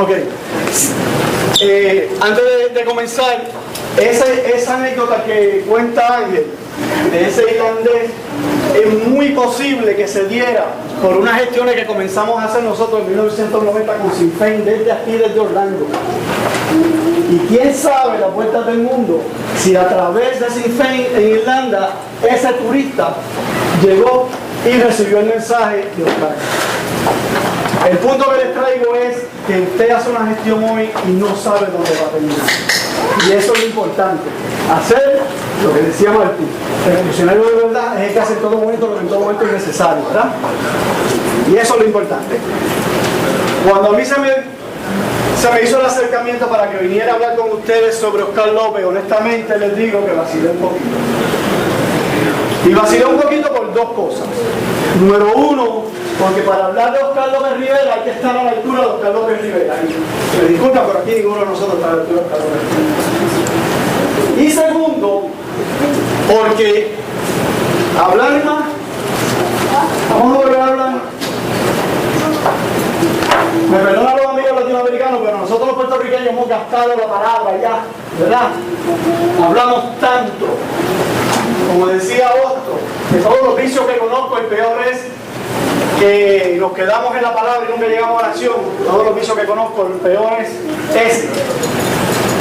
Ok. Antes de comenzar, esa anécdota que cuenta Ángel, de ese irlandés, es muy posible que se diera por unas gestiones que comenzamos a hacer nosotros en 1990 con Sinn Féin desde Orlando. Y quién sabe las vueltas del mundo si a través de Sinn Féin en Irlanda ese turista llegó y recibió el mensaje de Oscar. El punto que les traigo es que usted hace una gestión hoy y no sabe dónde va a terminar. Y eso es lo importante. Hacer lo que decía Martín. El funcionario de verdad es el que hace en todo momento lo que en todo momento es necesario, ¿verdad? Y eso es lo importante. Cuando a mí se me hizo el acercamiento para que viniera a hablar con ustedes sobre Oscar López, honestamente les digo que vacilé un poquito. Y vacilé un poquito por dos cosas. Número uno, porque para hablar de Oscar López Rivera hay que estar a la altura de Oscar López Rivera. Y me disculpa, pero aquí ninguno de nosotros está a la altura de Oscar López Rivera. Y segundo, porque hablar más, vamos a volver a hablar. Me perdonan los amigos latinoamericanos, pero nosotros los puertorriqueños hemos gastado la palabra ya, ¿verdad? Hablamos tanto. Como decía Otto, de todos los vicios que conozco, el peor es que nos quedamos en la palabra y nunca llegamos a la acción. Todos los vicios que conozco, el peor es ese.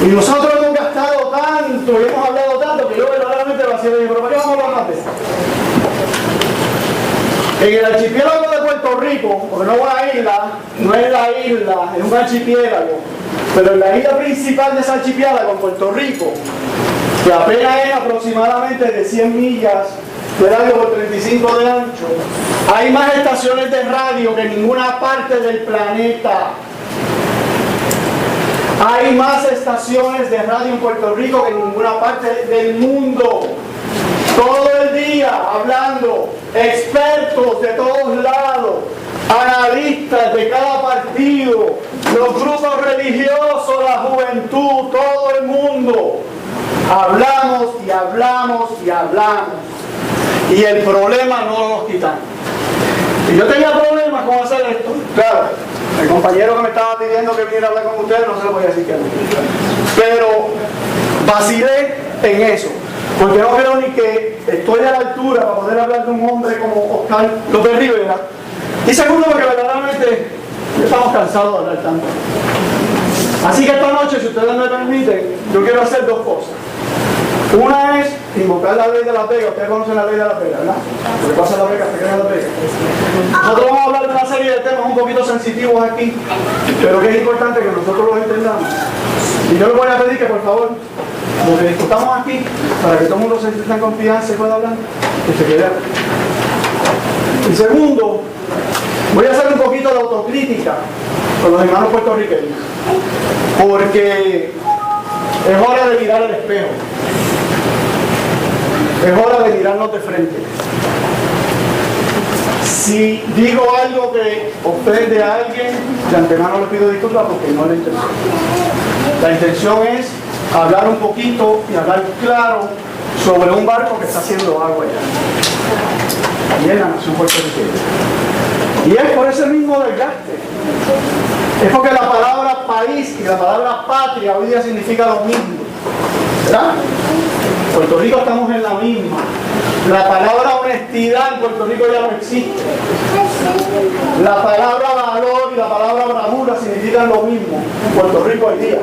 Y nosotros hemos gastado tanto y hemos hablado tanto que yo verdaderamente lo hacía bien. Pero ¿para qué vamos a hablar más de eso? En el archipiélago de Puerto Rico, porque no es una isla, no es la isla, es un archipiélago, pero en la isla principal de ese archipiélago, en Puerto Rico, que apenas es aproximadamente de 100 millas de largo por 35 de ancho, hay más estaciones de radio que en ninguna parte del planeta. Hay más estaciones de radio en Puerto Rico que en ninguna parte del mundo. Todo el día hablando, expertos de todos lados, analistas de cada partido, los grupos religiosos, la juventud, todo el mundo. Hablamos y hablamos y hablamos. Y el problema no nos quitan. Y yo tenía problemas con hacer esto. Claro, el compañero que me estaba pidiendo que viniera a hablar con ustedes, no se lo voy a decir que no. Pero vacilé en eso. Porque no creo ni que estoy a la altura para poder hablar de un hombre como Oscar López Rivera. Y segundo, porque verdaderamente estamos cansados de hablar tanto. Así que esta noche, si ustedes me permiten, yo quiero hacer dos cosas. Una es invocar la ley de la pega. Ustedes conocen la ley de la pega, ¿verdad? Lo que pasa en la pega, se crea la pega. Nosotros vamos a hablar de una serie de temas un poquito sensitivos aquí, pero que es importante que nosotros los entendamos. Y yo les voy a pedir que, por favor, lo que discutamos aquí, para que todo el mundo se sienta en confianza y pueda hablar, que se quede aquí. Y segundo, voy a hacer un poquito de autocrítica con los hermanos puertorriqueños, porque es hora de mirar al espejo. Es hora de mirarnos de frente. Si digo algo que ofende a alguien, de antemano le pido disculpas porque no es la intención. La intención es hablar un poquito y hablar claro sobre un barco que está haciendo agua allá. Y es la nación puertorriqueña. Y es por ese mismo desgaste. Es porque la palabra país y la palabra patria hoy día significa lo mismo. ¿Verdad? En Puerto Rico estamos en la misma. La palabra honestidad en Puerto Rico ya no existe. La palabra valor y la palabra bravura significan lo mismo en Puerto Rico hoy día.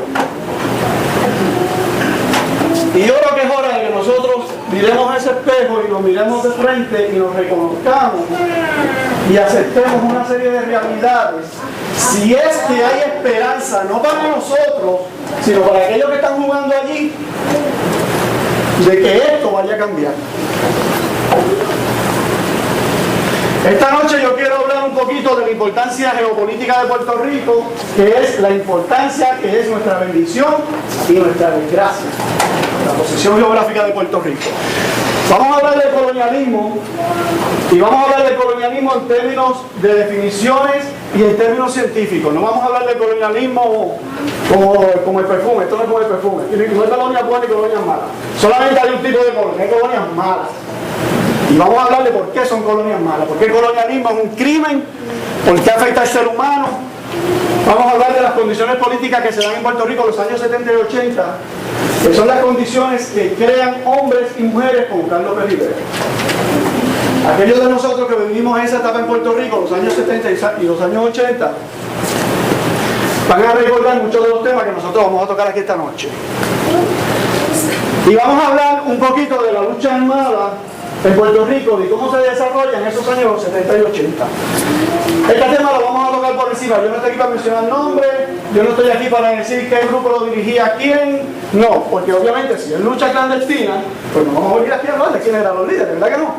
Y yo creo que es hora de que nosotros miremos ese espejo y nos miremos de frente y nos reconozcamos y aceptemos una serie de realidades. Si es que hay esperanza, no para nosotros, sino para aquellos que están jugando allí, de que esto vaya a cambiar. Esta noche yo quiero hablar un poquito de la importancia geopolítica de Puerto Rico, que es la importancia que es nuestra bendición y nuestra desgracia, la posición geográfica de Puerto Rico. Vamos a hablar del colonialismo y vamos a hablar del colonialismo en términos de definiciones y en términos científicos. No vamos a hablar del colonialismo como el perfume. Esto no es como el perfume. No hay colonias buenas y colonias malas. Solamente hay un tipo de colonia, hay colonias malas. Y vamos a hablar de por qué son colonias malas, por qué el colonialismo es un crimen, por qué afecta al ser humano, Vamos a hablar de las condiciones políticas que se dan en Puerto Rico en los años 70 y 80, que son las condiciones que crean hombres y mujeres como Carlos P. Rivera. Aquellos de nosotros que vivimos esa etapa en Puerto Rico, los años 70 y los años 80, van a recordar muchos de los temas que nosotros vamos a tocar aquí esta noche. Y vamos a hablar un poquito de la lucha armada en Puerto Rico, de cómo se desarrolla en esos años 70 y 80. Este tema lo vamos a tocar por encima. Yo no estoy aquí para mencionar nombres, yo no estoy aquí para decir qué grupo lo dirigía a quién. No, porque obviamente si es lucha clandestina, pues no vamos a volver aquí a hablar de quién eran los líderes, ¿verdad que no?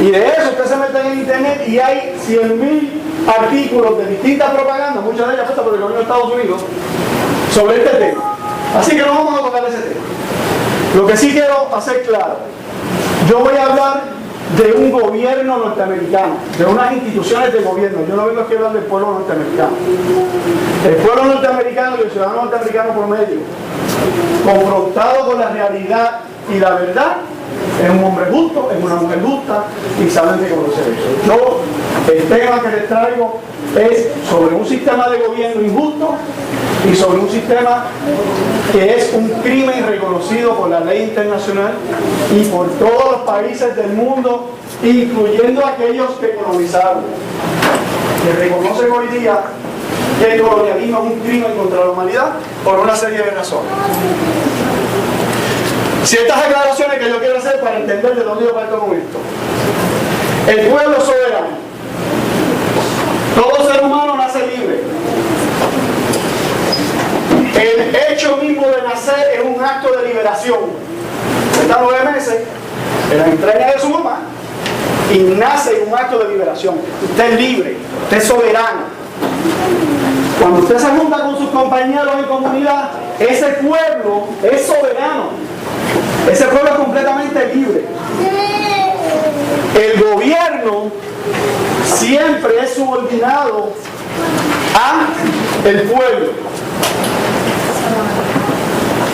Y de eso usted se mete en internet y hay 100.000 artículos de distintas propagandas, muchas de ellas puestas por el gobierno de Estados Unidos, sobre este tema. Así que no vamos a tocar ese tema. Lo que sí quiero hacer claro, yo voy a hablar de un gobierno norteamericano, de unas instituciones de gobierno. Yo no vengo aquí a hablar del pueblo norteamericano. El pueblo norteamericano y el ciudadano norteamericano promedio, confrontado con la realidad y la verdad, es un hombre justo, es una mujer justa y saben reconocer eso. Yo, el tema que les traigo es sobre un sistema de gobierno injusto y sobre un sistema que es un crimen reconocido por la ley internacional y por todos los países del mundo, incluyendo aquellos que colonizaron, que reconocen hoy día que el colonialismo es un crimen contra la humanidad por una serie de razones. Ciertas aclaraciones que yo quiero hacer para entender de dónde yo parto con esto. El pueblo soberano. Todo ser humano nace libre. El hecho mismo de nacer es un acto de liberación. Usted está 9 meses en la entraña de su mamá y nace un acto de liberación. Usted es libre, usted es soberano. Cuando usted se junta con sus compañeros en comunidad, ese pueblo es soberano. Ese pueblo es completamente libre. El gobierno siempre es subordinado a el pueblo.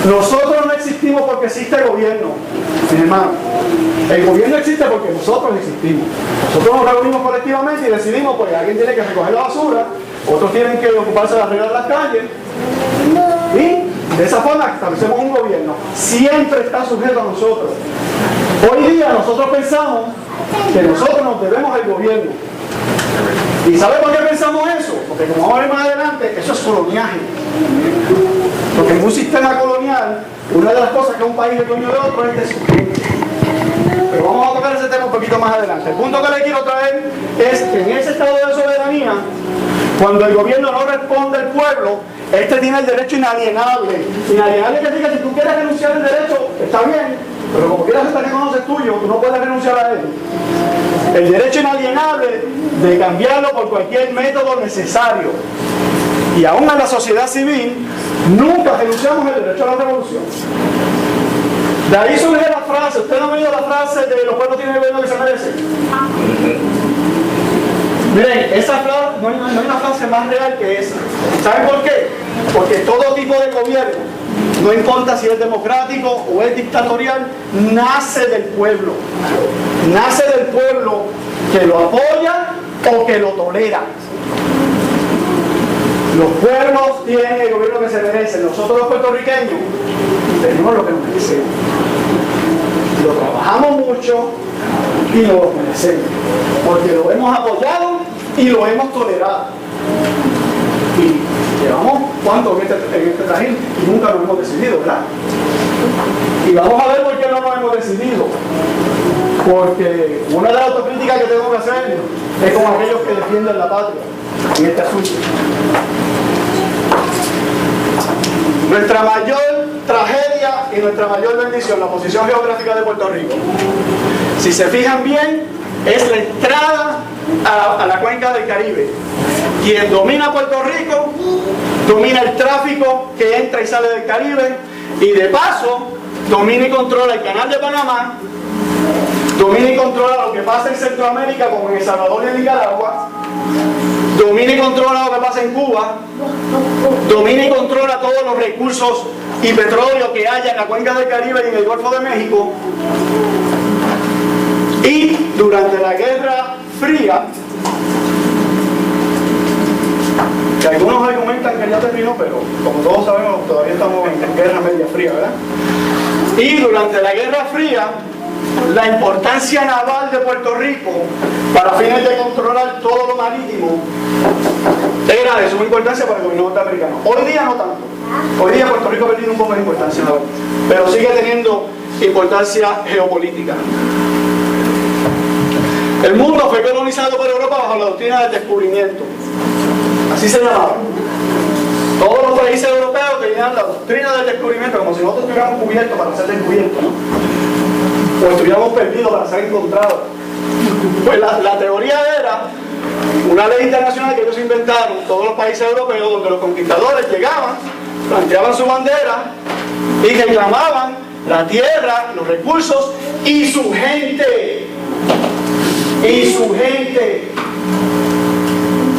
Nosotros no existimos porque existe el gobierno, mi hermano. El gobierno existe porque nosotros existimos. Nosotros nos reunimos colectivamente y decidimos, pues alguien tiene que recoger la basura, otros tienen que ocuparse de arreglar las calles. Y de esa forma establecemos un gobierno. Siempre está sujeto a nosotros. Hoy día nosotros pensamos que nosotros nos debemos al gobierno. ¿Y sabe por qué pensamos eso? Porque como vamos a ver más adelante, eso es coloniaje. Porque en un sistema colonial, una de las cosas que un país es dueño de otro es de su gente. Pero vamos a tocar ese tema un poquito más adelante. El punto que le quiero traer es que en ese estado de soberanía, cuando el gobierno no responde al pueblo, este tiene el derecho inalienable. Inalienable que diga, si tú quieres renunciar al derecho, está bien, pero como quieras estar reconoce tuyo, tú no puedes renunciar a él. El derecho inalienable de cambiarlo por cualquier método necesario. Y aún en la sociedad civil, nunca renunciamos al derecho a la revolución. De ahí surge la frase, ¿usted no ha oído la frase de los pueblos tienen el gobierno que se merecen? Miren, esa frase, no hay una frase más real que esa. ¿Saben por qué? Porque todo tipo de gobierno, no importa si es democrático o es dictatorial, nace del pueblo. Nace del pueblo que lo apoya o que lo tolera. Los pueblos tienen el gobierno que se merecen. Nosotros los puertorriqueños tenemos lo que nos merecemos. Lo trabajamos mucho y lo merecemos. Porque lo hemos apoyado y lo hemos tolerado. Y llevamos cuánto en este trajín y nunca lo hemos decidido, ¿verdad? Y vamos a ver por qué no lo hemos decidido. Porque una de las autocríticas que tengo que hacer es como aquellos que defienden la patria en este asunto. Nuestra mayor tragedia y nuestra mayor bendición, la posición geográfica de Puerto Rico. Si se fijan bien, es la entrada a la cuenca del Caribe. Quien domina Puerto Rico, domina el tráfico que entra y sale del Caribe y de paso domina y controla el canal de Panamá, domina y controla lo que pasa en Centroamérica como en El Salvador y en Nicaragua, domina y controla lo que pasa en Cuba, domina y controla todos los recursos y petróleo que haya en la cuenca del Caribe y en el Golfo de México. Y durante la Guerra Fría que algunos argumentan que ya terminó, pero como todos sabemos, todavía estamos en Guerra Media Fría, ¿verdad? Y durante la Guerra Fría, la importancia naval de Puerto Rico para fines de controlar todo lo marítimo era de suma importancia para el gobierno norteamericano. Hoy día no tanto. Hoy día Puerto Rico ha perdido un poco de importancia naval, pero sigue teniendo importancia geopolítica. El mundo fue colonizado por Europa bajo la doctrina del descubrimiento. Así se llamaba. Todos los países europeos tenían la doctrina del descubrimiento, como si nosotros estuviéramos cubiertos para ser descubiertos, ¿no? O estuviéramos perdidos para ser encontrados. Pues la teoría era una ley internacional que ellos inventaron, todos los países europeos, donde los conquistadores llegaban, planteaban su bandera y reclamaban la tierra, los recursos y su gente. Y su gente.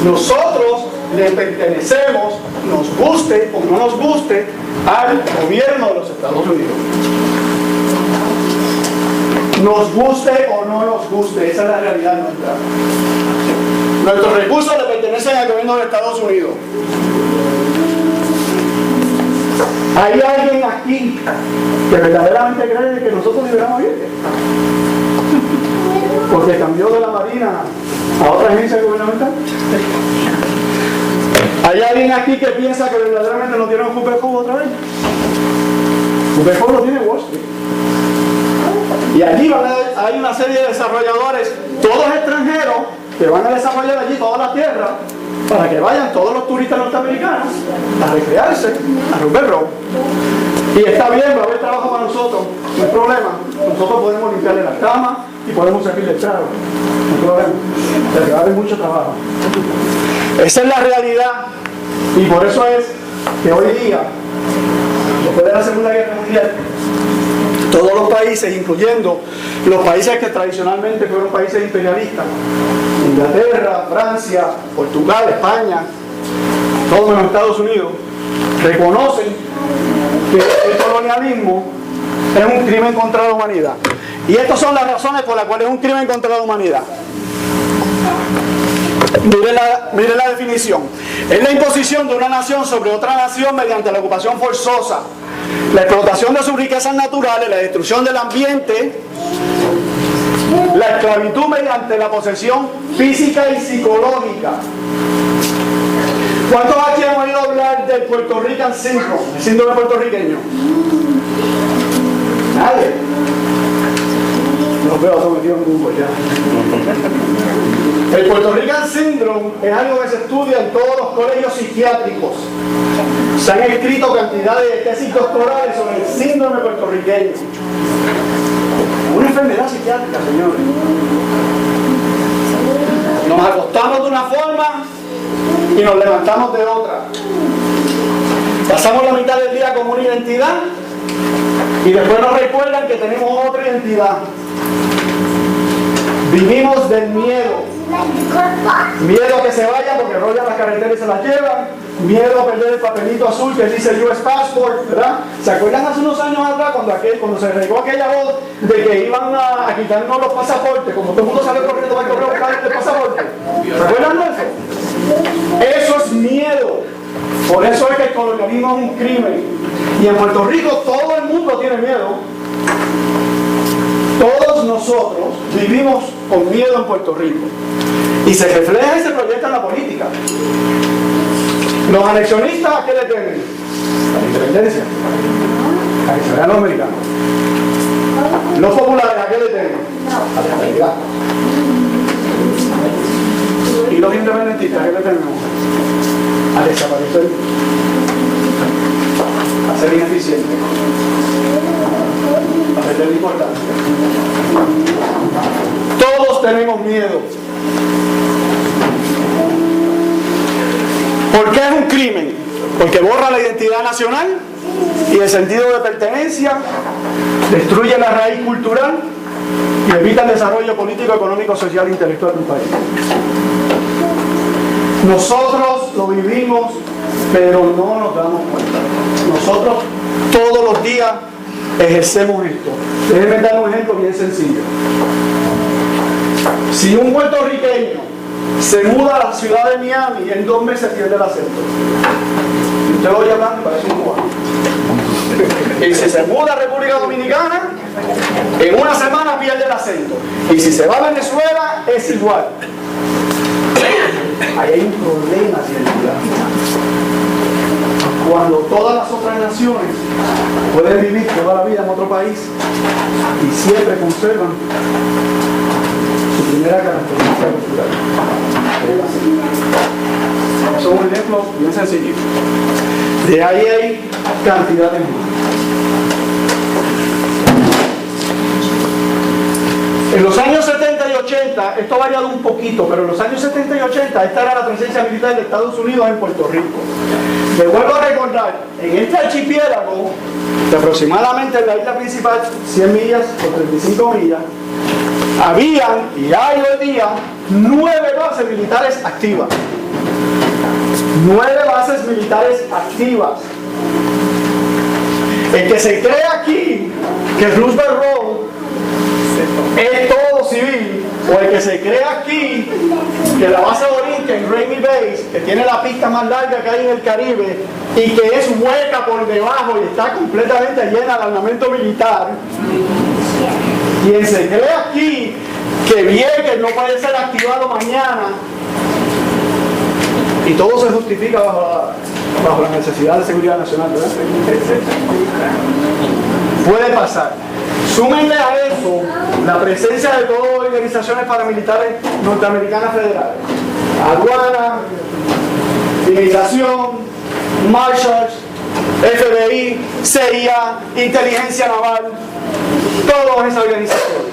Nosotros le pertenecemos, nos guste o no nos guste, al gobierno de los Estados Unidos. Nos guste o no nos guste, esa es la realidad nuestra. Nuestros recursos le pertenecen al gobierno de Estados Unidos. ¿Hay alguien aquí que verdaderamente cree que nosotros liberamos gente? Porque cambió de la Marina a otra agencia gubernamental. ¿Hay alguien aquí que piensa que verdaderamente nos dieron Cooper otra vez? Cooper lo tiene Wall Street. Y allí hay una serie de desarrolladores, todos extranjeros, que van a desarrollar allí toda la tierra para que vayan todos los turistas norteamericanos a recrearse, a romper robo. Y está bien, va a haber trabajo para nosotros, no hay problema. Nosotros podemos limpiarle las camas y podemos servirle el trago, no hay problema. Pero va a haber mucho trabajo. Esa es la realidad. Y por eso es que hoy día, después de la Segunda Guerra Mundial, todos los países, incluyendo los países que tradicionalmente fueron países imperialistas, Inglaterra, Francia, Portugal, España, todos los Estados Unidos, reconocen que el colonialismo es un crimen contra la humanidad. Y estas son las razones por las cuales es un crimen contra la humanidad. Mire la definición. Es la imposición de una nación sobre otra nación mediante la ocupación forzosa, la explotación de sus riquezas naturales, la destrucción del ambiente, la esclavitud mediante la posesión física y psicológica. ¿Cuántos aquí han oído hablar del Puerto Rican Syndrome, el síndrome puertorriqueño? Nadie. Los veo sometidos en Google ya. El Puerto Rican Syndrome es algo que se estudia en todos los colegios psiquiátricos. Se han escrito cantidades de tesis doctorales sobre el síndrome puertorriqueño. Una enfermedad psiquiátrica, señores. Nos acostamos de una forma y nos levantamos de otra. Pasamos la mitad del día con una identidad y después nos recuerdan que tenemos otra identidad. Vivimos del miedo. Miedo a que se vayan porque rollan las carreteras y se las llevan. Miedo a perder el papelito azul que dice US Passport, ¿verdad? ¿Se acuerdan hace unos años atrás cuando se regó aquella voz de que iban a quitarnos los pasaportes? Como todo el mundo sale corriendo para correr a buscar el pasaporte. ¿Se acuerdan de eso? Eso es miedo. Por eso es que el colonialismo es un crimen. Y en Puerto Rico todo el mundo tiene miedo. Todos nosotros vivimos con miedo en Puerto Rico. Y se refleja y se proyecta en la política. Los anexionistas, ¿a qué le temen? A la independencia. A que se vean los americanos. Los populares, ¿a qué le temen? A la estabilidad. Y los independentistas, ¿a qué le tenemos? A desaparecer. A ser ineficientes. A perder importancia. Todos tenemos miedo. ¿Por qué es un crimen? Porque borra la identidad nacional y el sentido de pertenencia, destruye la raíz cultural y evita el desarrollo político, económico, social e intelectual del país. Nosotros lo vivimos, pero no nos damos cuenta. Nosotros todos los días ejercemos esto. Déjenme dar un ejemplo bien sencillo. Si un puertorriqueño se muda a la ciudad de Miami y en 2 meses pierde el acento. Y usted lo oye hablando y parece un cubano. Y si se muda a República Dominicana, en 1 semana pierde el acento. Y si se va a Venezuela, es igual. Ahí hay un problema de identidad. Cuando todas las otras naciones pueden vivir toda la vida en otro país y siempre conservan su primera característica cultural. Eso es un ejemplo bien sencillo. De ahí hay cantidad de ejemplos. En los años 70 y 80, esto ha variado un poquito, pero en los años 70 y 80, esta era la presencia militar de Estados Unidos en Puerto Rico. Les vuelvo a recordar, en este archipiélago, de aproximadamente en la isla principal, 100 millas o 35 millas, habían, y hay hoy día, 9 bases militares activas. 9 bases militares activas. El que se cree aquí que Roosevelt Road es todo civil, o el que se cree aquí que la base Borinquen en Rainy Base, que tiene la pista más larga que hay en el Caribe y que es hueca por debajo y está completamente llena de armamento militar, quien se cree aquí que Vieques no puede ser activado mañana, y todo se justifica bajo la necesidad de seguridad nacional, ¿verdad? Puede pasar. Súmenle a eso la presencia de todas las organizaciones paramilitares norteamericanas federales: aduana, inmigración, Marshals, FBI, CIA, inteligencia naval, todas esas organizaciones.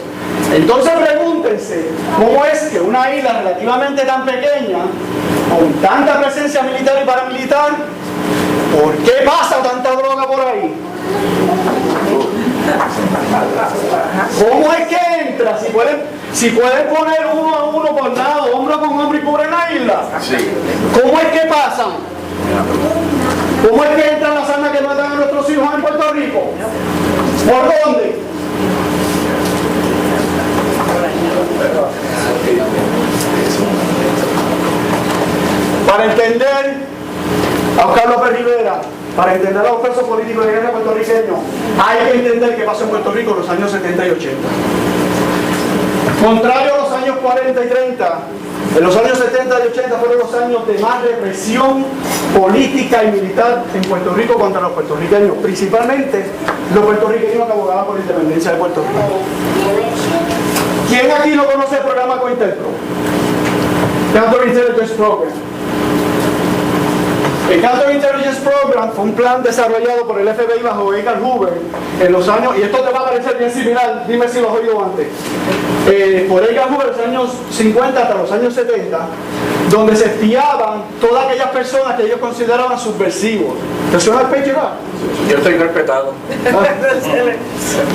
Entonces pregúntense, ¿cómo es que una isla relativamente tan pequeña, con tanta presencia militar y paramilitar, por qué pasa tanta droga por ahí? ¿Cómo es que entra? Si pueden poner uno a uno por lado, hombro con hombro y cubren la isla. ¿Cómo es que pasan? ¿Cómo es que entran las armas que matan a nuestros hijos en Puerto Rico? ¿Por dónde? Para entender a Oscar López Rivera, para entender a los presos políticos de guerra puertorriqueños, hay que entender qué pasó en Puerto Rico en los años 70 y 80. Contrario a los años 40 y 30, en los años 70 y 80 fueron los años de más represión política y militar en Puerto Rico contra los puertorriqueños, principalmente los puertorriqueños que abogaban por la independencia de Puerto Rico. ¿Quién aquí no conoce el programa COINTELPRO? Counterintelligence Program. El Counterintelligence Program fue un plan desarrollado por el FBI bajo Edgar Hoover en los años, y esto te va a parecer bien similar, dime si lo has oído antes, por Edgar Hoover en los años 50 hasta los años 70, donde se espiaban todas aquellas personas que ellos consideraban subversivos. ¿Te suena el Patriot Act? Yo estoy interpretado.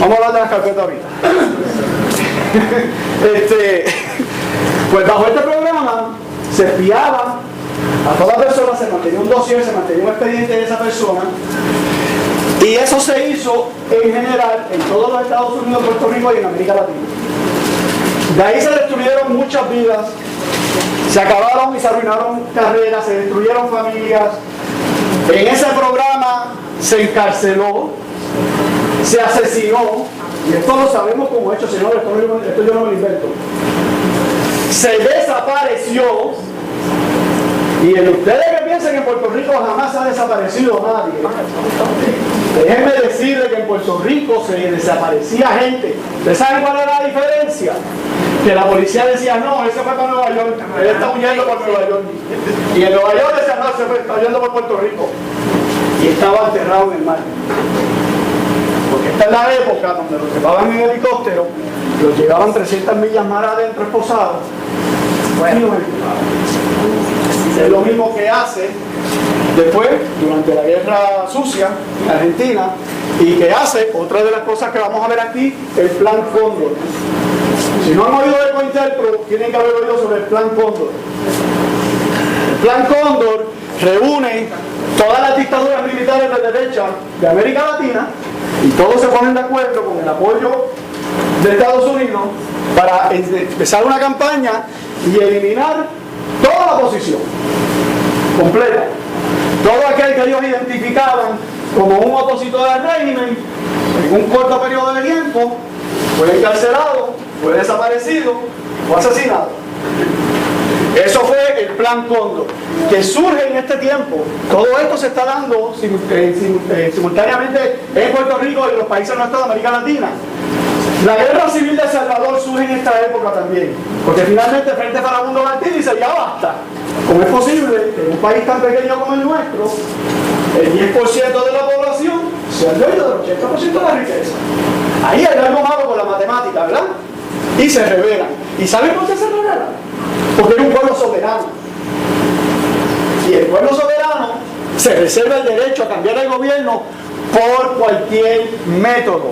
Vamos a hablar de las carpetas ahorita. Pues bajo este programa se espiaba a toda persona, se mantenía un dossier, se mantenía un expediente de esa persona, y eso se hizo en general en todos los Estados Unidos, Puerto Rico y en América Latina. De ahí se destruyeron muchas vidas, se acabaron y se arruinaron carreras, se destruyeron familias. En ese programa se encarceló, se asesinó, y esto lo sabemos como hecho, señor, esto yo no me lo invento. Se desapareció, y en ustedes que piensan que en Puerto Rico jamás ha desaparecido nadie, déjenme decirles que en Puerto Rico se desaparecía gente. ¿Ustedes saben cuál era la diferencia? Que la policía decía, no, ese fue para Nueva York, él está huyendo por Nueva York. Y en Nueva York decía, no, se fue, está huyendo por Puerto Rico. Y estaba enterrado en el mar. Porque esta es la época donde los llevaban en helicóptero, los llevaban 300 millas más adentro esposados, y los enterraban. Es lo mismo que hace después, durante la Guerra Sucia en Argentina, y que hace, otra de las cosas que vamos a ver aquí, el Plan Cóndor. Si no han oído de COINTELPRO, tienen que haber oído sobre el Plan Cóndor. El Plan Cóndor reúne todas las dictaduras militares de derecha de América Latina, y todos se ponen de acuerdo con el apoyo de Estados Unidos para empezar una campaña y eliminar toda la oposición, completa. Todo aquel que ellos identificaban como un opositor al régimen, en un corto periodo de tiempo, fue encarcelado, fue desaparecido o asesinado. Eso fue el Plan Cóndor, que surge en este tiempo. Todo esto se está dando simultáneamente en Puerto Rico y en los países nuestros de América Latina. La guerra civil de El Salvador surge en esta época también, porque finalmente Frente Farabundo Martí dice: ya basta. ¿Cómo es posible que en un país tan pequeño como el nuestro, el 10% de la población sea el dueño del 80% de la riqueza? Ahí hay algo malo con la matemática, ¿verdad? Y se rebelan. ¿Y saben por qué se rebelan? Porque es un pueblo soberano. Y el pueblo soberano se reserva el derecho a cambiar el gobierno por cualquier método.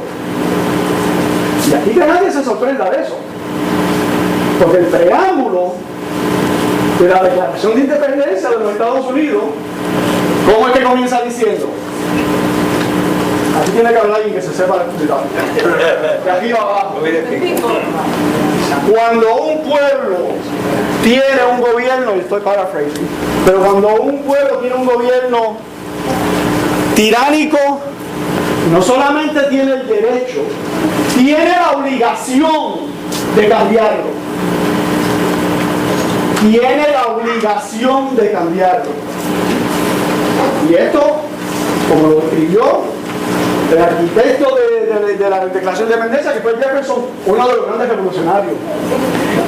Y aquí que nadie se sorprenda de eso. Porque el preámbulo de la Declaración de Independencia de los Estados Unidos, ¿cómo es que comienza diciendo? Aquí tiene que hablar alguien que se sepa la actividad. De aquí abajo. Cuando un pueblo tiene un gobierno, y estoy paraphrasing, pero cuando un pueblo tiene un gobierno tiránico, no solamente tiene el derecho, tiene la obligación de cambiarlo. Tiene la obligación de cambiarlo. Y esto, como lo escribió el arquitecto de la Declaración de Independencia, que fue Jefferson, uno de los grandes revolucionarios.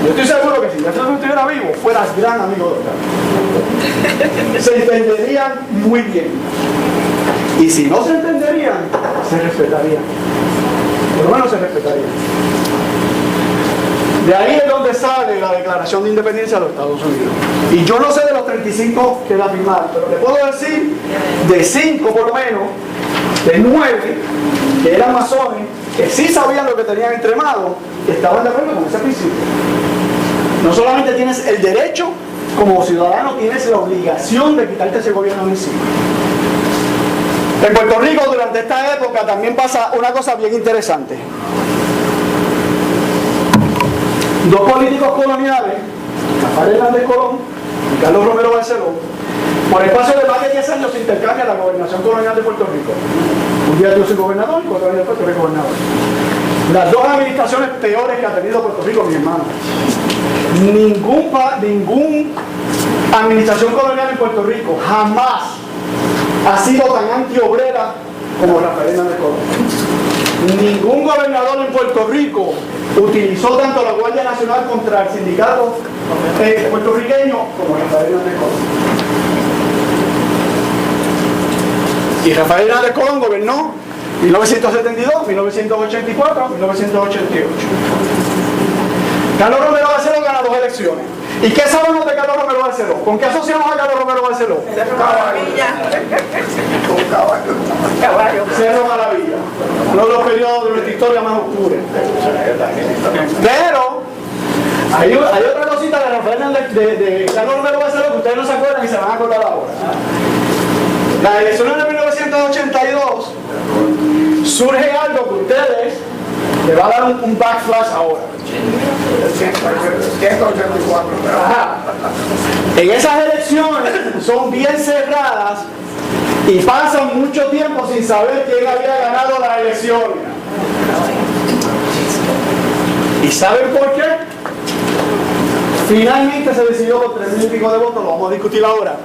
Yo estoy seguro que si Jefferson estuviera vivo, fuera gran amigo de él. Se entenderían muy bien. Y si no se entenderían, se respetarían. Por lo menos se respetarían. De ahí es donde sale la Declaración de Independencia de los Estados Unidos. Y yo no sé de los 35 que la firmaron, pero le puedo decir de 5 por lo menos, de 9 que eran masones, que sí sabían lo que tenían entre manos, que estaban de acuerdo con ese principio. No solamente tienes el derecho, como ciudadano tienes la obligación de quitarte ese gobierno de encima. En Puerto Rico durante esta época también pasa una cosa bien interesante. Dos políticos coloniales, Rafael Hernández Colón y Carlos Romero Barceló, por espacio de más de 10 años se intercambian la gobernación colonial de Puerto Rico. Un día yo soy gobernador y 4 años después soy gobernador. Las dos administraciones peores que ha tenido Puerto Rico, mi hermano. Ningún administración colonial en Puerto Rico jamás ha sido tan antiobrera como Rafael Hernández Colón. Ningún gobernador en Puerto Rico utilizó tanto la Guardia Nacional contra el sindicato puertorriqueño como Rafael Hernández Colón. Y Rafael Hernández Colón gobernó 1972, 1984, 1988. Carlos Romero Barceló gana 2 elecciones. ¿Y qué sabemos de Carlos Romero Barceló? ¿Con qué asociamos a Carlos Romero Barceló? Cerro Maravilla. Cerro Maravilla. Uno de los periodos de nuestra historia más oscuros. Pero hay otra cosita de Rafael de Carlos Romero Barceló que ustedes no se acuerdan y se van a acordar ahora. Las elecciones de 1982 surge algo que ustedes le va a dar un backflash ahora. 184. Ajá. En esas elecciones son bien cerradas y pasan mucho tiempo sin saber quién había ganado las elecciones. ¿Y saben por qué? Finalmente se decidió por 3,000 y pico de votos, lo vamos a discutir ahora.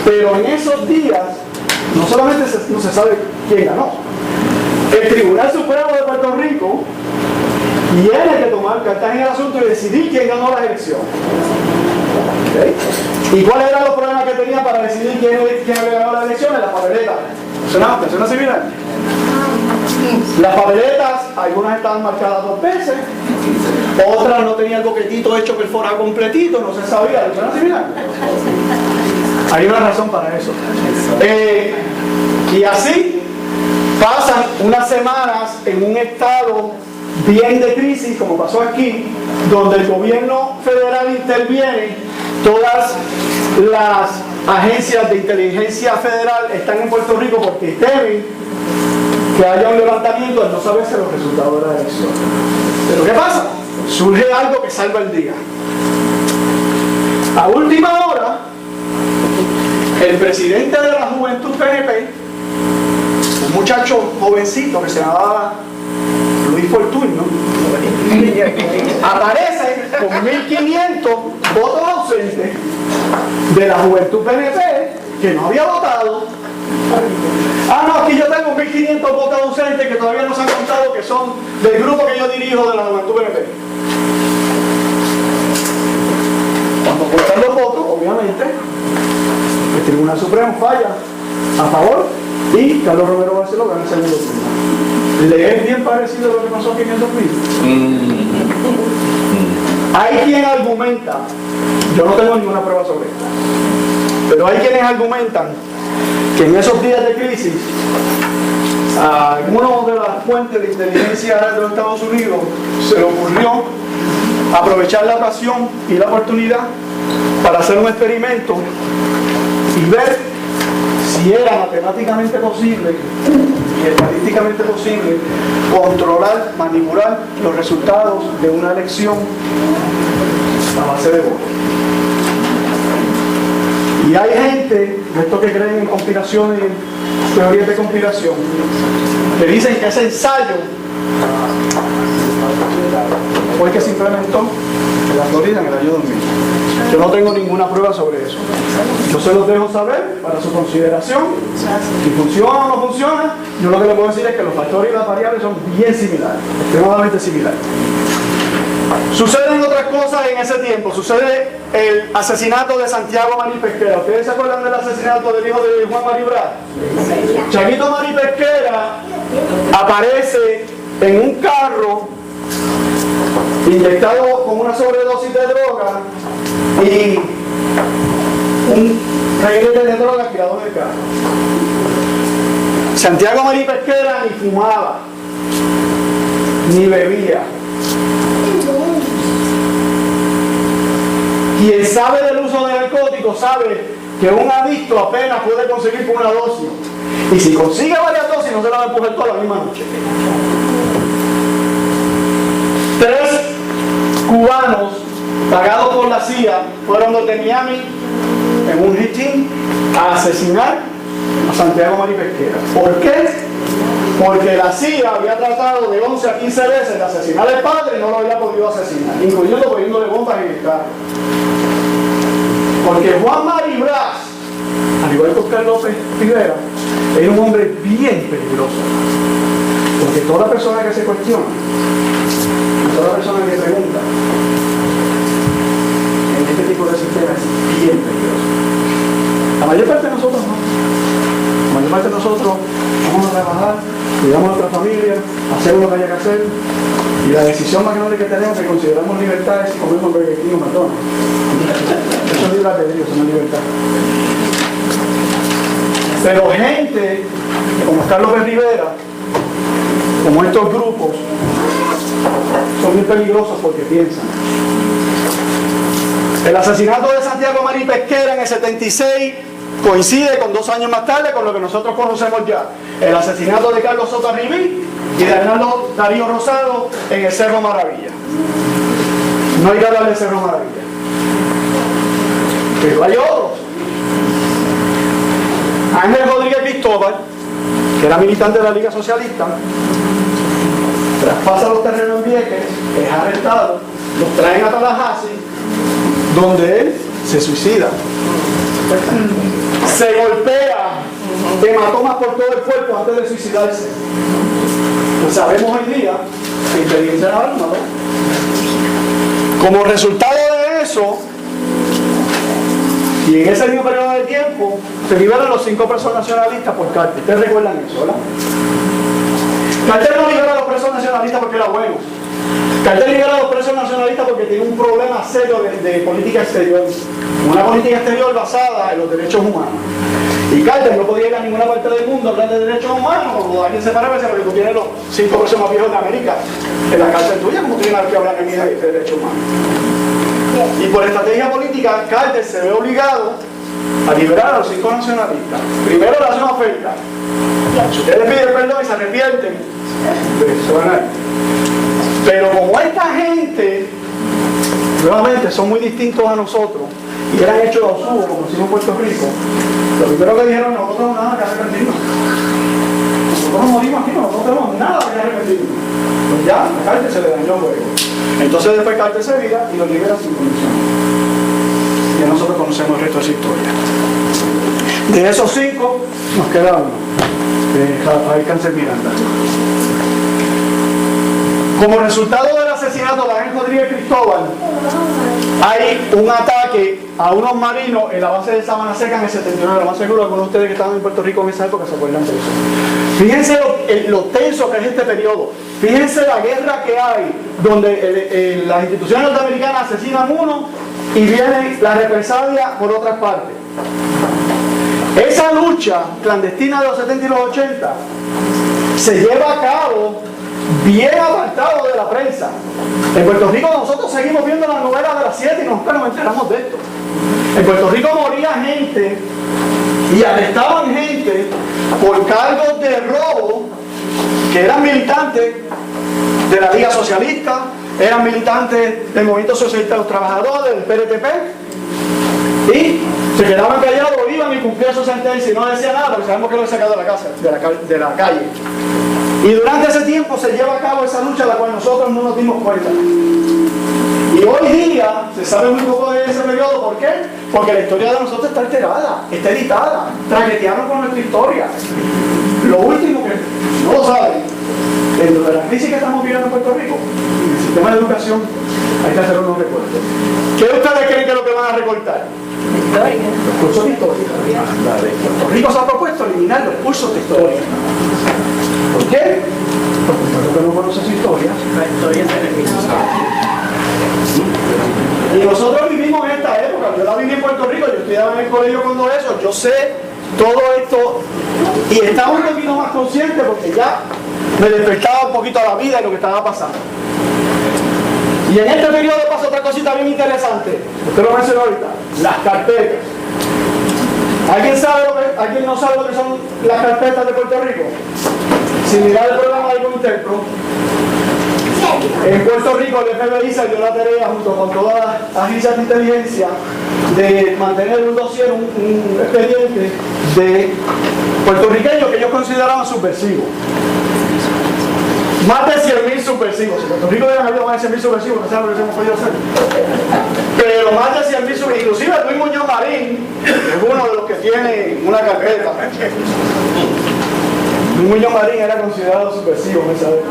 Pero en esos días no solamente no se sabe quién ganó. El Tribunal Supremo de Puerto Rico tiene que tomar cartas en el asunto y decidir quién ganó las elecciones. ¿Okay? ¿Y cuáles eran los problemas que tenía para decidir quién había ganado las elecciones? Las papeletas. ¿Suena similar? Las papeletas, algunas estaban marcadas 2 veces, otras no tenían el boquetito hecho que fuera completito, no se sabía. ¿Suena similar? Hay una razón para eso. Y así pasan unas semanas en un estado bien de crisis, como pasó aquí, donde el gobierno federal interviene. Todas las agencias de inteligencia federal están en Puerto Rico porque temen que haya un levantamiento al no saberse los resultados de la elección. Pero ¿qué pasa? Surge algo que salva el día. A última hora, el presidente de la Juventud PNP, un muchacho jovencito que se llamaba Luis Fortuño, aparece con 1.500 votos ausentes de la Juventud PNP que no había votado. No, aquí yo tengo 1.500 votos ausentes que todavía no se han contado, que son del grupo que yo dirijo de la Juventud PNP. Cuando cuentan los votos, obviamente, el Tribunal Supremo falla a favor y Carlos Romero Barceló gana el segundo turno. ¿Le es bien parecido a lo que pasó aquí en el 2000? Hay quien argumenta, yo no tengo ninguna prueba sobre esto, pero hay quienes argumentan que en esos días de crisis, a alguno de las fuentes de inteligencia de los Estados Unidos se le ocurrió aprovechar la ocasión y la oportunidad para hacer un experimento y ver si era matemáticamente posible y estadísticamente posible controlar, manipular los resultados de una elección a base de votos. Y hay gente, de estos que creen en conspiraciones y en teorías de conspiración, que dicen que ese ensayo fue el que se implementó en la Florida en el año 2000. Yo no tengo ninguna prueba sobre eso. Yo se los dejo saber para su consideración. Si funciona o no funciona, yo lo que les puedo decir es que los factores y las variables son bien similares, extremadamente similares. Suceden otras cosas en ese tiempo. Sucede el asesinato de Santiago Marí Pesquera. ¿Ustedes se acuerdan del asesinato del hijo de Juan Marí Brás? Chaguito Marí Pesquera aparece en un carro inyectado con una sobredosis de droga y un reguete de droga tirado en el carro. Santiago Marí Pesquera ni fumaba ni bebía. Quien sabe del uso de narcóticos sabe que un adicto apenas puede conseguir con una dosis, y si consigue varias dosis no se la va a empujar toda la misma noche. 3 cubanos pagados por la CIA fueron los de Miami en un hit-team a asesinar a Santiago Marí Pesquera. ¿Por qué? Porque la CIA había tratado de 11 a 15 veces de asesinar al padre y no lo había podido asesinar, incluyendo poniéndole bombas en el carro. Porque Juan Marí Brás, al igual que Oscar López Rivera, era un hombre bien peligroso. Porque toda persona que se cuestiona, toda persona que pregunta, en este tipo de sistema es bien peligroso. La mayor parte de nosotros no. La mayor parte de nosotros vamos a trabajar, cuidamos a nuestra familia, hacemos lo que haya que hacer, y la decisión más grande que tenemos, que consideramos libertad, es comer con Burger King o McDonald's. Eso es libre albedrío, eso no es libertad. Pero gente como Carlos B. Rivera, como estos grupos, son muy peligrosos porque piensan. El asesinato de Santiago Marí Pesquera en el 76 coincide con 2 años más tarde con lo que nosotros conocemos ya: el asesinato de Carlos Soto Arribí y de Hernando Darío Rosado en el Cerro Maravilla. No hay que hablar del Cerro Maravilla, pero hay otros. Ángel Rodríguez Cristóbal, que era militante de la Liga Socialista, traspasa los terrenos en Vieques, es arrestado, los traen a Tallahassee, donde él se suicida. Se golpea, hematomas por todo el cuerpo antes de suicidarse. Pues sabemos hoy día que inteligencia era arma, ¿no? Como resultado de eso, y en ese mismo periodo de tiempo, se liberan los 5 presos nacionalistas por cártel. ¿Ustedes recuerdan eso, verdad? Cartel no libera a los presos nacionalistas porque era bueno. Cartel libera a los presos nacionalistas porque tiene un problema serio de política exterior. Una política exterior basada en los derechos humanos. Y Carter no podía ir a ninguna parte del mundo a hablar de derechos humanos, como alguien se para a veces porque tú tienes los 5 presos más viejos de América en la cárcel tuya, como tú tienes que hablar en mi de derechos humanos. Y por estrategia política, Carter se ve obligado a liberar a los 5 nacionalistas. Primero le hace una oferta. Si ustedes piden perdón y se arrepienten, pues se van a ir. Pero como esta gente nuevamente son muy distintos a nosotros y eran hechos de Osubo, como decimos en Puerto Rico, lo primero que dijeron: nosotros no tenemos nada que arrepentirnos. Nosotros nos morimos aquí, nosotros no tenemos nada que arrepentirnos. Pues ya, la cárcel se le dañó luego. Entonces después cárcel se vira y lo libera sin condición. Y nosotros conocemos el resto de esa historia. De esos 5, nos queda uno, Rafael Cáncer Miranda. Como resultado del asesinato de Ángel Rodríguez Cristóbal, hay un ataque a unos marinos en la base de Sabana Seca en el 79. Lo más seguro, algunos de ustedes que estaban en Puerto Rico en esa época se acuerdan de eso. Fíjense lo tenso que es este periodo. Fíjense la guerra que hay, donde las instituciones norteamericanas asesinan uno y viene la represalia por otras partes. Esa lucha clandestina de los 70 y los 80 se lleva a cabo bien apartado de la prensa. En Puerto Rico nosotros seguimos viendo las novelas de las 7 y nunca nos enteramos de esto. En Puerto Rico moría gente y arrestaban gente por cargos de robo, que eran militantes de la Liga Socialista, eran militantes del Movimiento Socialista de los Trabajadores, del PRTP, y se quedaban callados, iban y cumplían su sentencia y no decían nada porque sabemos que lo han sacado de la casa, de la calle. Y durante ese tiempo se lleva a cabo esa lucha, la cual nosotros no nos dimos cuenta. Y hoy día se sabe muy poco de ese periodo. ¿Por qué? Porque la historia de nosotros está alterada, está editada, traquetearon con nuestra historia. Lo último que no lo saben, dentro de la crisis que estamos viviendo en Puerto Rico, en el sistema de educación, hay que hacer unos recortes. ¿Qué ustedes creen que es lo que van a recortar? Los cursos de historia. Puerto Rico se ha propuesto eliminar los cursos de historia. ¿Por qué? Porque Puerto Rico no conoce su historia. La historia se repite. Y nosotros vivimos en esta época. Yo la viví en Puerto Rico, yo estudiaba en el colegio cuando eso, yo sé todo esto y estaba un poquito más consciente porque ya me despertaba un poquito a la vida y lo que estaba pasando. Y en este periodo pasa otra cosita bien interesante. Usted lo mencionó ahorita, las carpetas. ¿Alguien no sabe lo que son las carpetas de Puerto Rico? Sin mirar el programa de Cominterpro, en Puerto Rico el FBI se dio la tarea junto con todas las agencias de inteligencia de mantener un dossier, un expediente de puertorriqueños que ellos consideraban subversivos. Más de 100.000 subversivos. En Puerto Rico deben haber más de 100.000 subversivos, no saben lo que hemos podido hacer. Pero más de 100.000 subversivos. Inclusive Luis Muñoz Marín es uno de los que tiene una carpeta. Luis Muñoz Marín era considerado subversivo en esa época.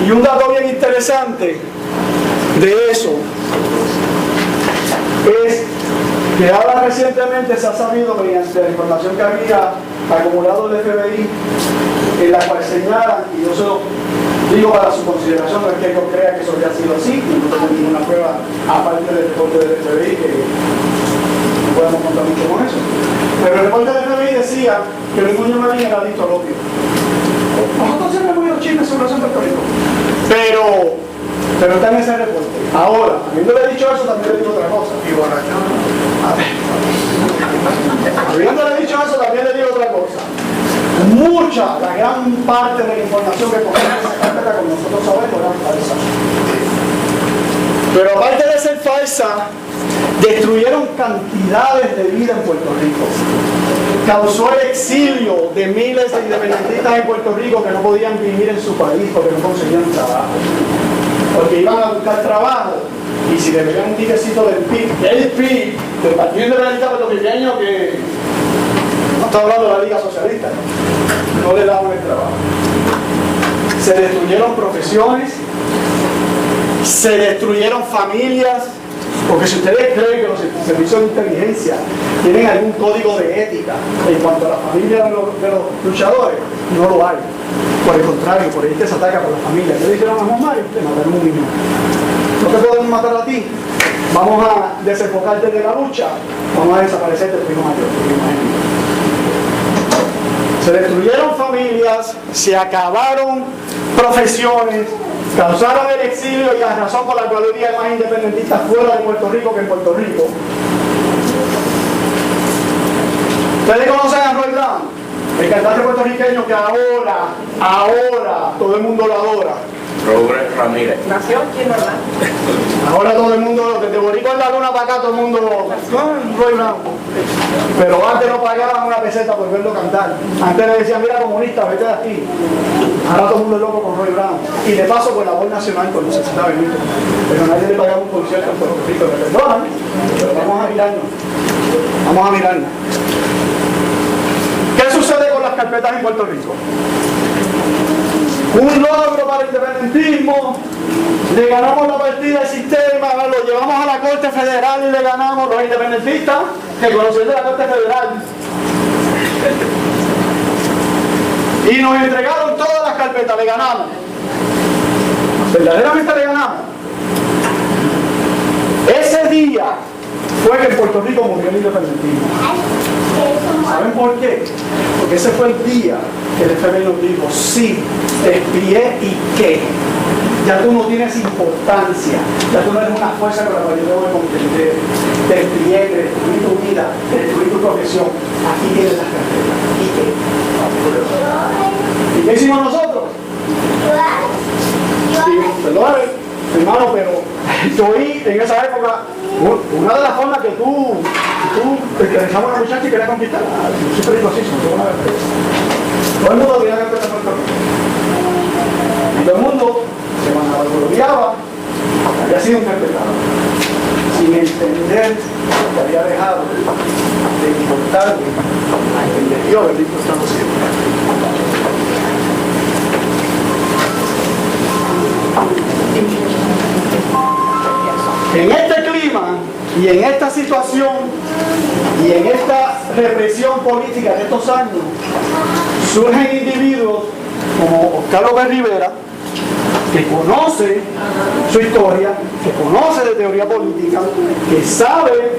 Y un dato bien interesante de eso es que ahora recientemente se ha sabido, mediante la información que había acumulado el FBI, en la cual señalan, y yo se lo digo para su consideración, no es que yo crea que eso haya sido así, no tengo ninguna prueba aparte del reporte del FBI, que no podemos contar mucho con eso. Pero el reporte del FBI decía que Luis Muñoz Marín era adicto al opio. Nosotros siempre hemos oído chismes sobre eso en Puerto Rico. Pero está en ese reporte. Ahora, habiéndole dicho eso, también le digo otra cosa. Y borracho. Habiéndole dicho eso, también le digo otra cosa. La gran parte de la información que ponemos en esa carpeta, como nosotros sabemos, era falsa. Pero aparte de ser falsa, destruyeron cantidades de vida en Puerto Rico. Causó el exilio de miles de independentistas en Puerto Rico que no podían vivir en su país porque no conseguían trabajo. Porque iban a buscar trabajo y si le veían un tiquecito del PIB, del Partido Independentista Puertorriqueño, que no está hablando de la Liga Socialista, no le daban el trabajo. Se destruyeron profesiones, se destruyeron familias. Porque si ustedes creen que los servicios de inteligencia tienen algún código de ética en cuanto a la familia de los luchadores, no lo hay. Por el contrario, por ahí te se ataca por la familia. ¿Qué dijeron a Juan Mario? Te mataron un niño. No te podemos matar a ti. Vamos a desenfocarte de la lucha. Vamos a desaparecerte del primo mayor. Se destruyeron familias, se acabaron profesiones, causaron el exilio y la razón por la cual hoy día hay más independentistas fuera de Puerto Rico que en Puerto Rico. ¿Ustedes conocen a Roy Brown? El cantante puertorriqueño que ahora todo el mundo lo adora. Robert Ramírez. Nació aquí en Orlando. Ahora todo el mundo, desde Boricua en la Luna para acá, todo el mundo Roy Brown. Pero antes no pagaban una peseta por verlo cantar. Antes le decían, mira comunista, vete de aquí. Ahora todo el mundo es loco con Roy Brown. Y de paso con la voz nacional cuando se está veniendo. Pero nadie le pagaba un concierto en Puerto Rico, me perdonan, pero vamos a mirarnos. Vamos a mirarnos. ¿Qué sucede con las carpetas en Puerto Rico? Un logro para el independentismo, le ganamos la partida del sistema, lo llevamos a la Corte Federal y le ganamos los independentistas que conocen de la Corte Federal. Y nos entregaron todas las carpetas, le ganamos. Verdaderamente le ganamos. Ese día fue que en Puerto Rico murió el independentismo. ¿Saben por qué? Porque ese fue el día que el FMI nos dijo, sí, te espié y qué. Ya tú no tienes importancia, ya tú no eres una fuerza con la cual yo debo de contender. Te espié, te destruí tu vida, te destruí tu profesión. Aquí tienes las carpetas. ¿Y qué? ¿Y qué hicimos nosotros? Perdóname, hermano, pero yo oí en esa época una de las formas que tú te interesaba a una muchacha y querías conquistar. Yo siempre digo así, no tengo una vergüenza. Todo el mundo tenía que empezar Puerto Rico. Y todo el mundo se vanagloriaba, había sido interpretado, sin entender que había dejado de importarle a quien le dio el disco estado siempre. En este clima y en esta situación y en esta represión política de estos años surgen individuos como Oscar López Rivera, que conoce su historia, que conoce de teoría política, que sabe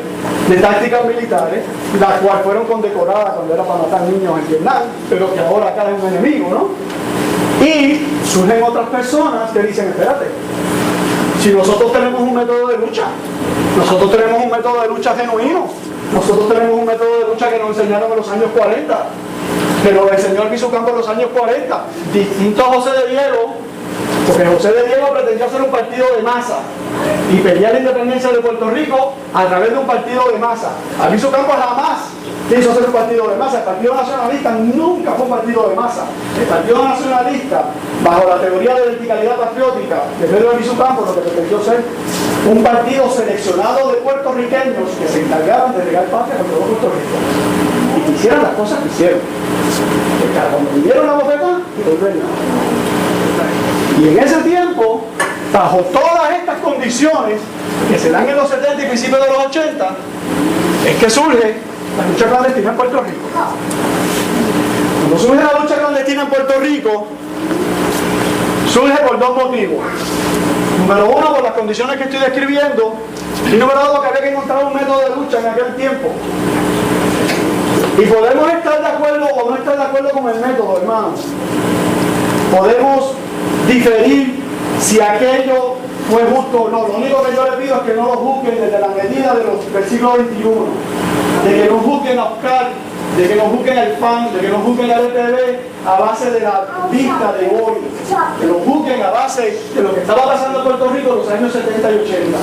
de tácticas militares, las cuales fueron condecoradas cuando era para matar niños en Vietnam, pero que ahora acá es un enemigo, ¿no? Y surgen otras personas que dicen, espérate, si nosotros tenemos un método de lucha, nosotros tenemos un método de lucha genuino, nosotros tenemos un método de lucha que nos enseñaron en los años 40, que nos enseñó Albizu Campos en los años 40, distinto a José de Diego, porque José de Diego pretendió hacer un partido de masa y pelear la independencia de Puerto Rico a través de un partido de masa. Albizu Campos jamás quiso hacer un partido de masa. El Partido Nacionalista nunca fue un partido de masa. El Partido Nacionalista, bajo la teoría de verticalidad patriótica de Pedro Albizu Campos, lo que pretendió ser un partido seleccionado de puertorriqueños que se encargaban de regar patria con todo Puerto Rico y que hicieran las cosas que hicieron. Porque cuando vivieron la bofeta, y en ese tiempo, bajo todas estas condiciones que se dan en los 70 y principios de los 80, es que surge la lucha clandestina en Puerto Rico. Cuando surge la lucha clandestina en Puerto Rico, surge por dos motivos. Número uno, por las condiciones que estoy describiendo, y número dos, que había que encontrar un método de lucha en aquel tiempo. Y podemos estar de acuerdo o no estar de acuerdo con el método, hermanos. Podemos diferir si aquello fue justo o no. Lo único que yo le pido es que no lo juzguen desde la medida del siglo XXI, de que no juzguen a Oscar, de que no juzguen al FAN, de que no juzguen al EPB a base de la vista de hoy, que lo juzguen a base de lo que estaba pasando en Puerto Rico en los años 70 y 80.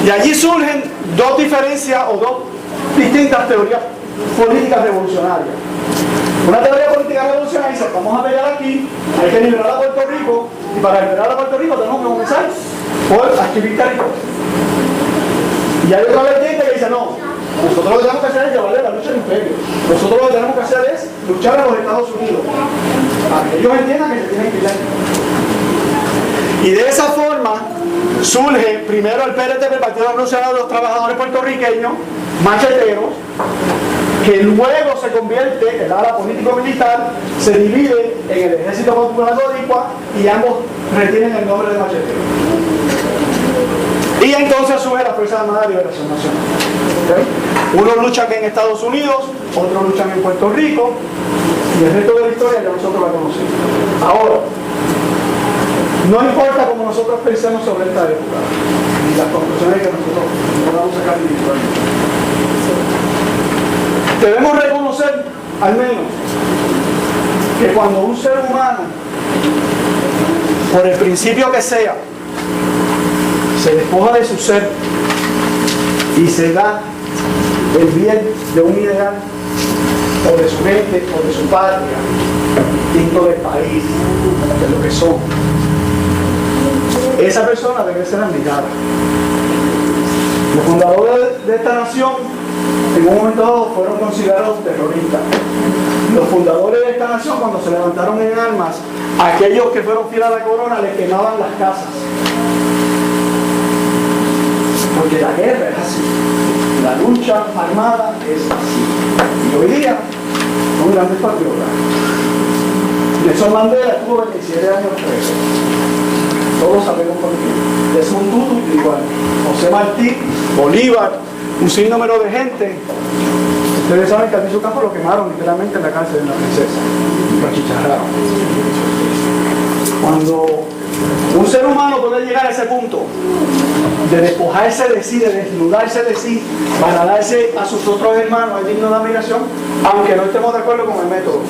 Y allí surgen dos diferencias o dos distintas teorías políticas revolucionarias. Una teoría política revolucionaria dice, vamos a pelear aquí, hay que liberar a Puerto Rico, y para liberar a Puerto Rico tenemos que comenzar por adquirir territorio. Y hay otra vertiente que dice, no, nosotros lo que tenemos que hacer es llevarle la lucha al imperio. Nosotros lo que tenemos que hacer es luchar a los Estados Unidos, para que ellos entiendan que se tienen que ir. Y de esa forma surge primero el PRT, el Partido Revolucionario de los Trabajadores Puertorriqueños, macheteros, que luego se convierte, el ala político-militar, se divide en el Ejército Popular Boricua y ambos retienen el nombre de machetero. Y entonces surge la Fuerza Armada de Liberación Nacional. ¿Okay? Unos luchan en Estados Unidos, otros luchan en Puerto Rico, y el resto de la historia ya nosotros la conocemos. Ahora, no importa cómo nosotros pensemos sobre esta época, ni las conclusiones que nosotros podamos sacar individualmente. Debemos reconocer al menos, que cuando un ser humano, por el principio que sea, se despoja de su ser y se da el bien de un ideal, o de su mente, o de su patria, distinto del país, de lo que son, esa persona debe ser admirada. Los fundadores de esta nación, en un momento dado, fueron considerados terroristas. Los fundadores de esta nación, cuando se levantaron en armas, aquellos que fueron fieles a la corona les quemaban las casas. Porque la guerra es así, la lucha armada es así. Y hoy día son grandes patriotas. Nelson Mandela estuvo 27 años preso. Todos sabemos por qué. Desmond Tutu igual. José Martí, Bolívar, un sinnúmero de gente. Ustedes saben que a Albizu Campos lo quemaron literalmente en la cárcel de la princesa. Lo achicharraron. Cuando un ser humano puede llegar a ese punto de despojarse de sí, de desnudarse de sí, para darse a sus otros hermanos, es digno de admiración, aunque no estemos de acuerdo con el método,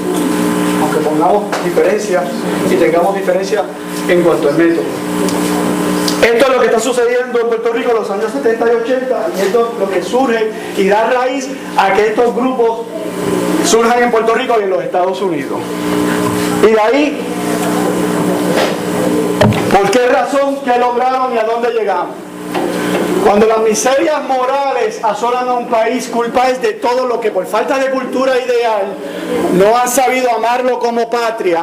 aunque pongamos diferencias y tengamos diferencias en cuanto al método. Esto es lo que está sucediendo en Puerto Rico en los años 70 y 80, y esto es lo que surge y da raíz a que estos grupos surjan en Puerto Rico y en los Estados Unidos. Y de ahí, ¿por qué razón? ¿Qué lograron y a dónde llegamos? Cuando las miserias morales asolan a un país, culpa es de todo lo que por falta de cultura ideal no han sabido amarlo como patria,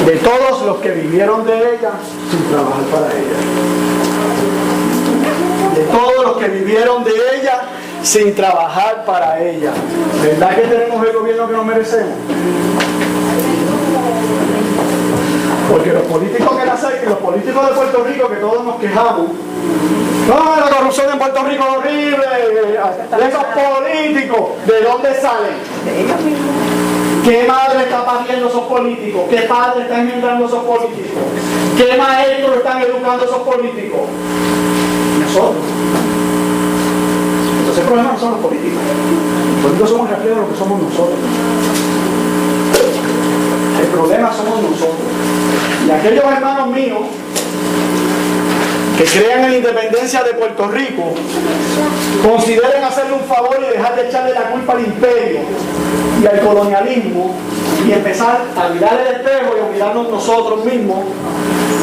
de todos los que vivieron de ella sin trabajar para ella. De todos los que vivieron de ella sin trabajar para ella. ¿Verdad que tenemos el gobierno que nos merecemos? Porque los políticos que nacen, los políticos de Puerto Rico que todos nos quejamos, no, la corrupción en Puerto Rico es horrible, esos políticos, ¿de dónde salen? De ellos mismos. ¿Qué madre está pariendo esos políticos? ¿Qué padre está engendrando esos políticos? ¿Qué maestros están educando esos políticos? Nosotros. Entonces el problema no son los políticos. Los políticos somos el reflejo de lo que somos nosotros. El problema somos nosotros. Y aquellos hermanos míos que crean en la independencia de Puerto Rico, consideren hacerle un favor y dejar de echarle la culpa al imperio y al colonialismo y empezar a mirar el espejo y a mirarnos nosotros mismos,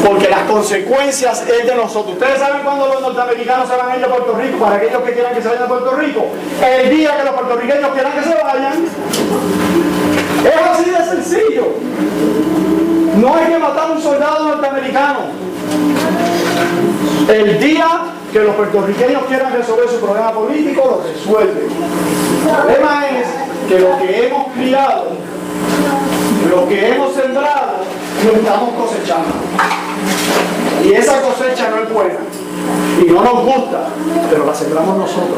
porque las consecuencias es de nosotros. Ustedes saben cuando los norteamericanos se van a ir de Puerto Rico, para aquellos que quieran que se vayan de Puerto Rico, el día que los puertorriqueños quieran que se vayan. Es así de sencillo. No hay que matar a un soldado norteamericano. El día que los puertorriqueños quieran resolver su problema político, lo resuelven. El problema es que lo que hemos criado, lo que hemos sembrado, lo estamos cosechando. Y esa cosecha no es buena. Y no nos gusta, pero la sembramos nosotros.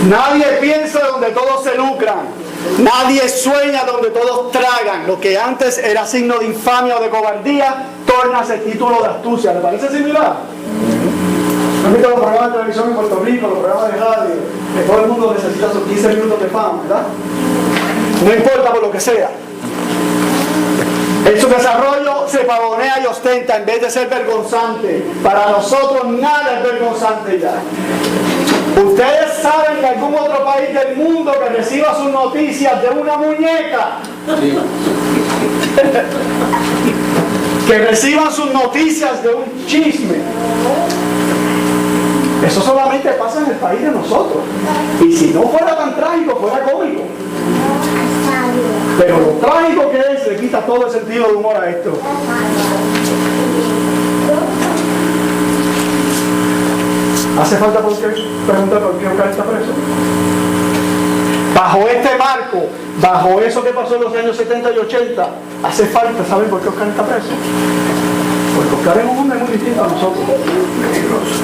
Nadie piensa donde todos se lucran. Nadie sueña donde todos tragan. Lo que antes era signo de infamia o de cobardía, torna a ser título de astucia. ¿Le parece similar? ¿Han visto los programas de televisión en Puerto Rico, los programas de radio? Que todo el mundo necesita sus 15 minutos de fama, ¿verdad? No importa por lo que sea. En su desarrollo se pavonea y ostenta en vez de ser vergonzante. Para nosotros nada es vergonzante ya. Ustedes saben que algún otro país del mundo que reciba sus noticias de una muñeca, que reciban sus noticias de un chisme, eso solamente pasa en el país de nosotros. Y si no fuera tan trágico, fuera cómico. Pero lo trágico que es, le quita todo el sentido de humor a esto. ¿Hace falta preguntar por qué Oscar está preso? Bajo este marco, bajo eso que pasó en los años 70 y 80, hace falta saber por qué Oscar está preso. Porque Oscar es un hombre muy distinto a nosotros. Peligroso.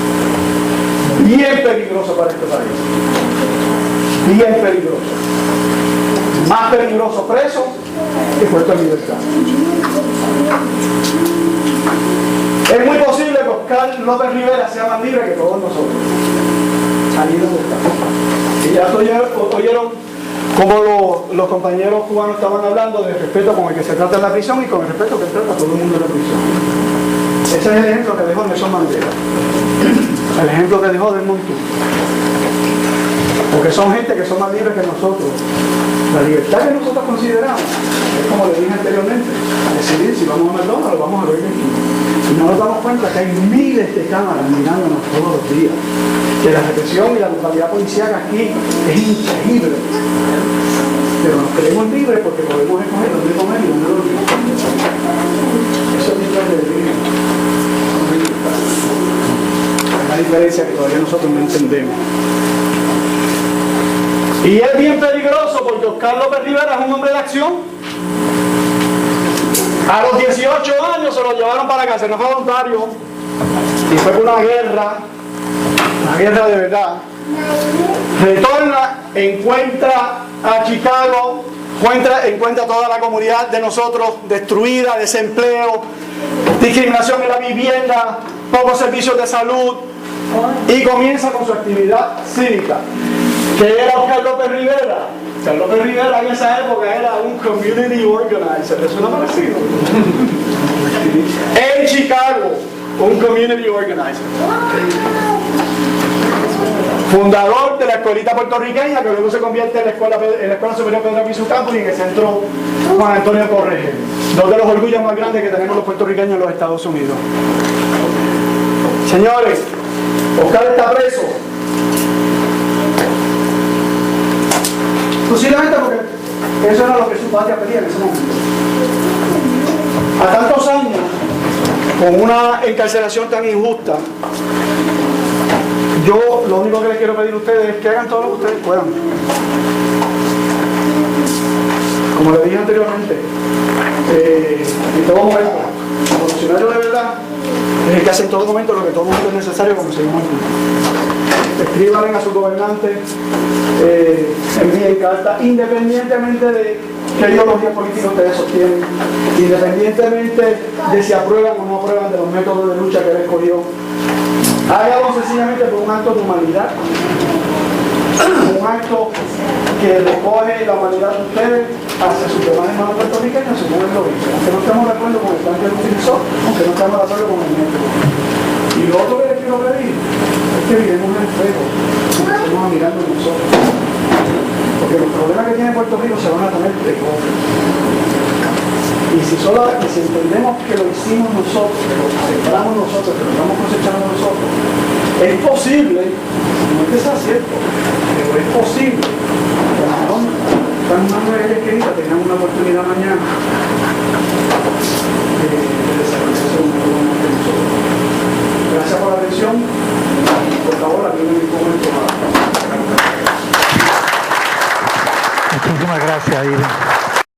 Bien peligroso para este país. Bien peligroso. Más peligroso preso que puesto en libertad. Es muy posible que Oscar López Rivera sea más libre que todos nosotros. allí donde estamos. Y ya oyeron cómo los compañeros cubanos estaban hablando del respeto con el que se trata en la prisión y con el respeto que trata todo el mundo en la prisión. Ese es el ejemplo que dejó Nelson Mandela, el ejemplo que dejó Desmond Tutu. Porque son gente que son más libres que nosotros. La libertad que nosotros consideramos es, como le dije anteriormente, decidir si vamos a McDonald's o vamos a Burger King. Y no nos damos cuenta que hay miles de cámaras mirándonos todos los días. Que la represión y la brutalidad policial aquí es increíble. Pero nos creemos libres porque podemos escoger dónde comer y dónde dormir. Eso es libre de vivir. Es una diferencia que todavía nosotros no entendemos. Y es bien peligroso porque Oscar López Rivera es un hombre de acción. A los 18 años se lo llevaron para la cárcel, no fue voluntario. Y fue por una guerra de verdad. Retorna, encuentra a Chicago, encuentra toda la comunidad de nosotros destruida, desempleo, discriminación en la vivienda, pocos servicios de salud, y comienza con su actividad cívica. ¿Qué era Oscar López Rivera? Oscar López Rivera en esa época era un community organizer. ¿Les suena parecido? En Chicago, un community organizer. Fundador de la escuelita puertorriqueña, que luego se convierte en la Escuela Superior Pedro Albizu Campos y en el Centro Juan Antonio Correger. Dos de los orgullos más grandes que tenemos los puertorriqueños en los Estados Unidos. Señores, Oscar está preso. Posiblemente porque eso era lo que su patria pedía en ese momento. A tantos años, con una encarcelación tan injusta, yo lo único que les quiero pedir a ustedes es que hagan todo lo que ustedes puedan. Como les dije anteriormente, en todo momento, como funcionario de verdad, es el que hace en todo momento lo que todo momento es necesario como se llama. Escríbanle a sus gobernantes, envíen cartas, independientemente de qué ideología política ustedes sostienen, independientemente de si aprueban o no aprueban de los métodos de lucha que él escogió. Háganlo sencillamente por un acto de humanidad, un acto que recoge la humanidad de ustedes hacia sus demás hermanos puertorriqueños, según él lo dice. Aunque no estemos de acuerdo con el plan que él utilizó, aunque no estemos de acuerdo con el método. Y lo otro que les quiero pedir es que miremos el espejo, que estemos mirando nosotros. Porque los problemas que tiene Puerto Rico se van a tener de cosas. Y si entendemos que lo hicimos nosotros, que lo sembramos nosotros, que lo estamos cosechando nosotros, es posible, no es que sea cierto, pero es posible que a lo mejor tan manuel y querida tengan una oportunidad mañana de desarrollarse un poco más que nosotros. Gracias por la atención. Por favor, atienden mi momento. Muchísimas gracias, Ida.